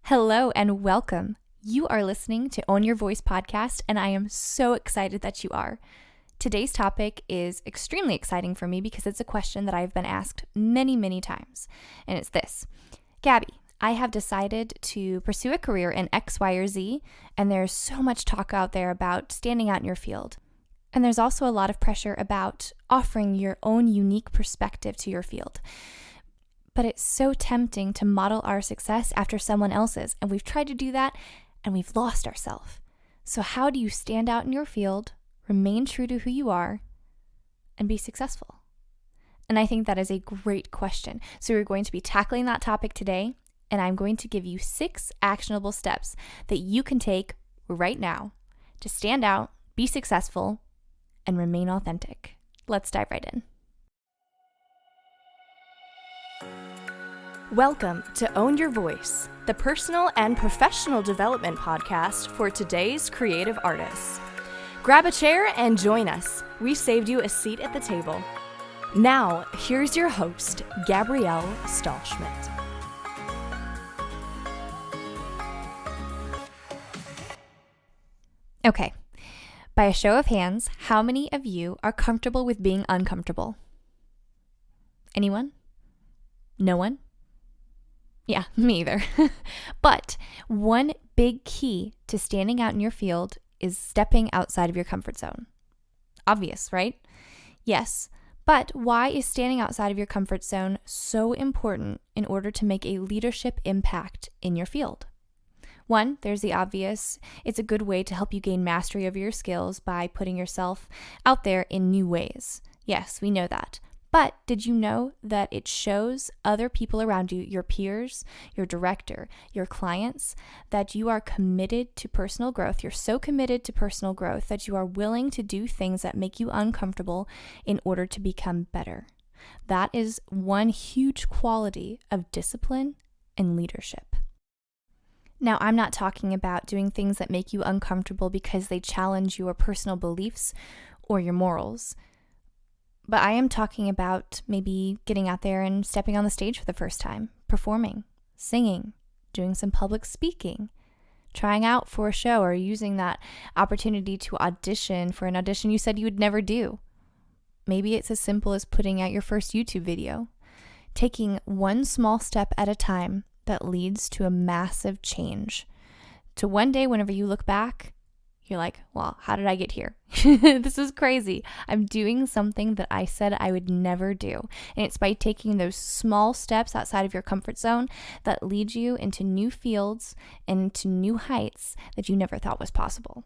Hello and welcome. You are listening to Own Your Voice podcast, and I am so excited that you are. Today's topic is extremely exciting for me because it's a question that I've been asked many times, and it's this. Gabby, I have decided to pursue a career in X, Y, or Z, and there's so much talk out there about standing out in your field. And there's also a lot of pressure about offering your own unique perspective to your field. But it's so tempting to model our success after someone else's, and we've tried to do that, and we've lost ourselves. So how do you stand out in your field, remain true to who you are, and be successful? And I think that is a great question. So we're going to be tackling that topic today, and I'm going to give you 6 actionable steps that you can take right now to stand out, be successful, and remain authentic. Let's dive right in. Welcome to Own Your Voice, the personal and professional development podcast for today's creative artists. Grab a chair and join us. We saved you a seat at the table. Now, here's your host, Gabrielle Stahlschmidt. Okay, by a show of hands, how many of you are comfortable with being uncomfortable? Anyone? No one? Yeah, me either. But one big key to standing out in your field is stepping outside of your comfort zone. Obvious, right? Yes, but why is standing outside of your comfort zone so important in order to make a leadership impact in your field? One, there's the obvious. It's a good way to help you gain mastery over your skills by putting yourself out there in new ways. Yes, we know that. But did you know that it shows other people around you, your peers, your director, your clients, that you are committed to personal growth? You're so committed to personal growth that you are willing to do things that make you uncomfortable in order to become better. That is one huge quality of discipline and leadership. Now, I'm not talking about doing things that make you uncomfortable because they challenge your personal beliefs or your morals. But I am talking about maybe getting out there and stepping on the stage for the first time, performing, singing, doing some public speaking, trying out for a show, or using that opportunity to audition for an audition you said you would never do. Maybe it's as simple as putting out your first YouTube video, taking one small step at a time that leads to a massive change. To one day, whenever you look back, you're like, well, how did I get here? This is crazy. I'm doing something that I said I would never do. And it's by taking those small steps outside of your comfort zone that lead you into new fields and into new heights that you never thought was possible.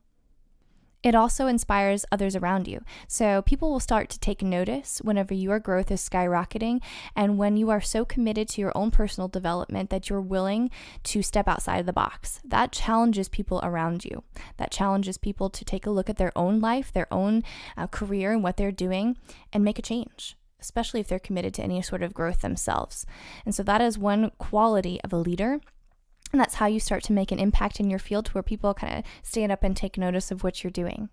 It also inspires others around you. So people will start to take notice whenever your growth is skyrocketing and when you are so committed to your own personal development that you're willing to step outside of the box. That challenges people around you. That challenges people to take a look at their own life, their own career and what they're doing and make a change, especially if they're committed to any sort of growth themselves. And so that is one quality of a leader. And that's how you start to make an impact in your field to where people kind of stand up and take notice of what you're doing.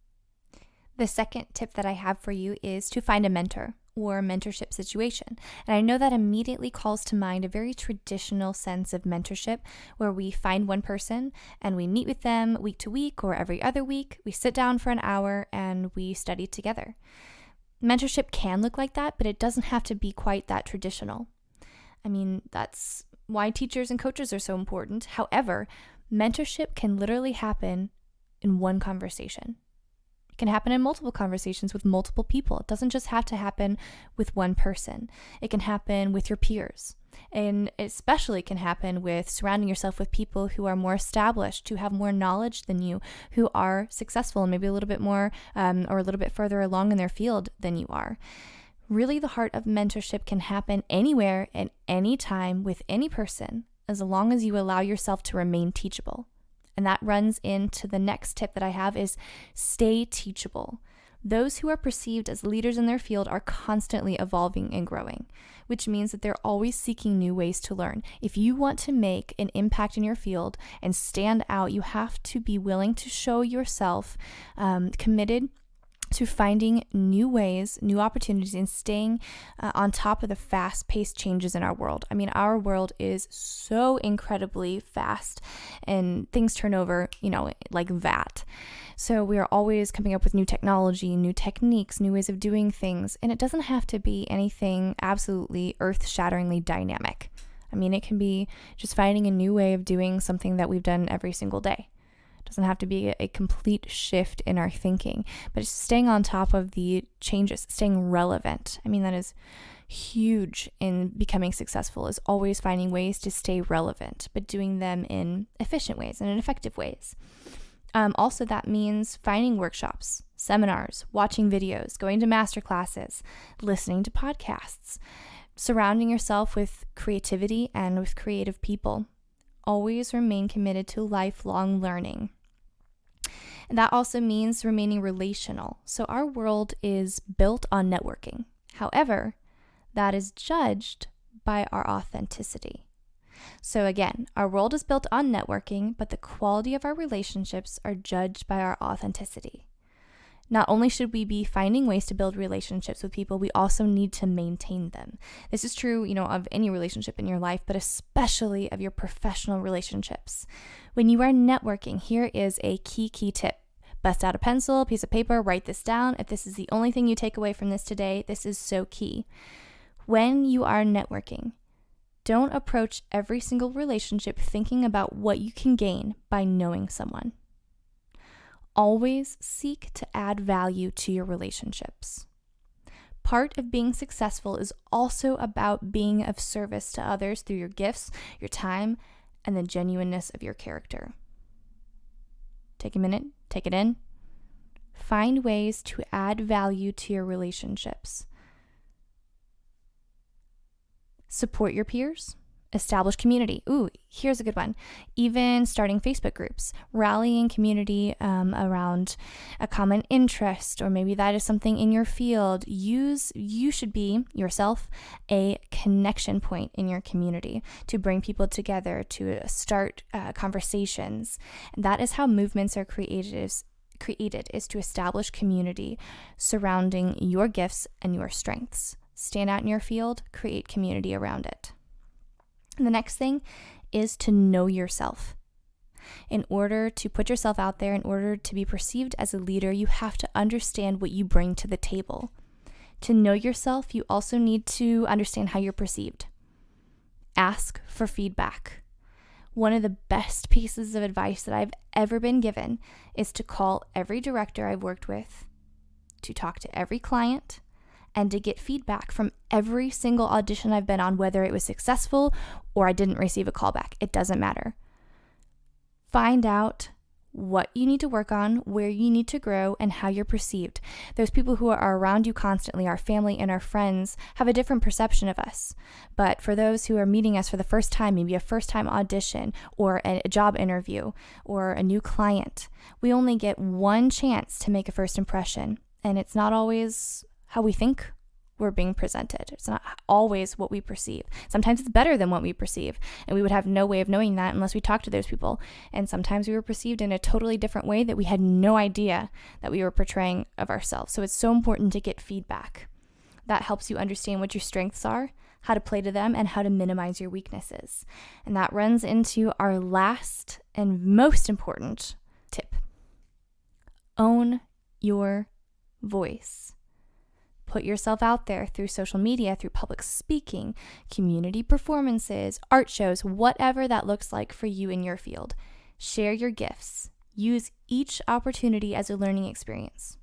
The second tip that I have for you is to find a mentor or a mentorship situation. And I know that immediately calls to mind a very traditional sense of mentorship where we find one person and we meet with them week to week or every other week. We sit down for an hour and we study together. Mentorship can look like that, but it doesn't have to be quite that traditional. I mean, that's why teachers and coaches are so important. However, mentorship can literally happen in one conversation. It can happen in multiple conversations with multiple people. It doesn't just have to happen with one person. It can happen with your peers. And especially can happen with surrounding yourself with people who are more established, who have more knowledge than you, who are successful and maybe a little bit more or a little bit further along in their field than you are. Really, the heart of mentorship can happen anywhere and any time with any person, as long as you allow yourself to remain teachable. And that runs into the next tip that I have is stay teachable. Those who are perceived as leaders in their field are constantly evolving and growing, which means that they're always seeking new ways to learn. If you want to make an impact in your field and stand out, you have to be willing to show yourself committed to finding new ways, new opportunities, and staying on top of the fast-paced changes in our world. I mean, our world is so incredibly fast and things turn over, like that. So we are always coming up with new technology, new techniques, new ways of doing things, and it doesn't have to be anything absolutely earth-shatteringly dynamic. I mean, it can be just finding a new way of doing something that we've done every single day. Doesn't have to be a complete shift in our thinking, but it's staying on top of the changes, staying relevant. I mean, that is huge in becoming successful, is always finding ways to stay relevant, but doing them in efficient ways and in effective ways. Also, that means finding workshops, seminars, watching videos, going to master classes, listening to podcasts, surrounding yourself with creativity and with creative people. Always remain committed to lifelong learning. And that also means remaining relational. So our world is built on networking. However, that is judged by our authenticity. So again, our world is built on networking, but the quality of our relationships are judged by our authenticity. Not only should we be finding ways to build relationships with people, we also need to maintain them. This is true, of any relationship in your life, but especially of your professional relationships. When you are networking, here is a key tip. Bust out a pencil, piece of paper, write this down. If this is the only thing you take away from this today, this is so key. When you are networking, don't approach every single relationship thinking about what you can gain by knowing someone. Always seek to add value to your relationships. Part of being successful is also about being of service to others through your gifts, your time, and the genuineness of your character. Take a minute, take it in. Find ways to add value to your relationships. Support your peers. Establish community. Ooh, here's a good one. Even starting Facebook groups, rallying community around a common interest, or maybe that is something in your field. You should be yourself a connection point in your community to bring people together, to start conversations. And that is how movements are created, is to establish community surrounding your gifts and your strengths. Stand out in your field, create community around it. And the next thing is to know yourself. In order to put yourself out there, in order to be perceived as a leader, you have to understand what you bring to the table. To know yourself, you also need to understand how you're perceived. Ask for feedback. One of the best pieces of advice that I've ever been given is to call every director I've worked with, to talk to every client, and to get feedback from every single audition I've been on, whether it was successful or I didn't receive a callback. It doesn't matter. Find out what you need to work on, where you need to grow, and how you're perceived. Those people who are around you constantly, our family and our friends, have a different perception of us. But for those who are meeting us for the first time, maybe a first-time audition or a job interview or a new client, we only get one chance to make a first impression, and it's not always how we think we're being presented. It's not always what we perceive. Sometimes it's better than what we perceive, and we would have no way of knowing that unless we talk to those people. And sometimes we were perceived in a totally different way that we had no idea that we were portraying of ourselves. So it's so important to get feedback. That helps you understand what your strengths are, how to play to them, and how to minimize your weaknesses. And that runs into our last and most important tip. Own your voice. Put yourself out there through social media, through public speaking, community performances, art shows, whatever that looks like for you in your field. Share your gifts. Use each opportunity as a learning experience.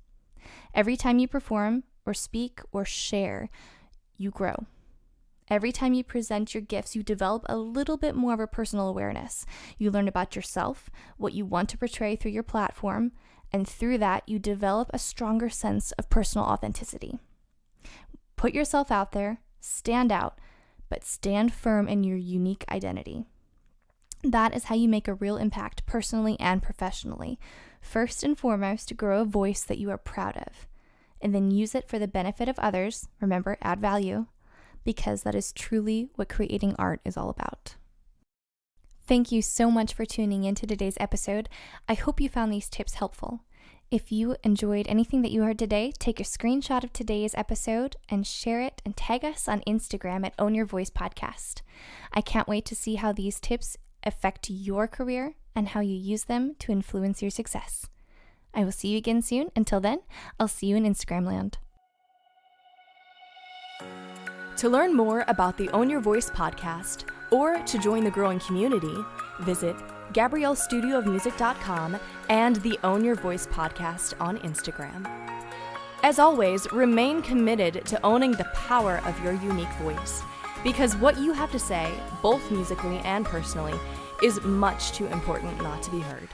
Every time you perform or speak or share, you grow. Every time you present your gifts, you develop a little bit more of a personal awareness. You learn about yourself, what you want to portray through your platform, and through that, you develop a stronger sense of personal authenticity. Put yourself out there, stand out, but stand firm in your unique identity. That is how you make a real impact personally and professionally. First and foremost, grow a voice that you are proud of, and then use it for the benefit of others. Remember, add value, because that is truly what creating art is all about. Thank you so much for tuning in to today's episode. I hope you found these tips helpful. If you enjoyed anything that you heard today, take a screenshot of today's episode and share it and tag us on Instagram at Own Your Voice Podcast. I can't wait to see how these tips affect your career and how you use them to influence your success. I will see you again soon. Until then, I'll see you in Instagram land. To learn more about the Own Your Voice podcast or to join the growing community, visit GabrielleStudioofMusic.com and the Own Your Voice podcast on Instagram. As always, remain committed to owning the power of your unique voice, because what you have to say, both musically and personally, is much too important not to be heard.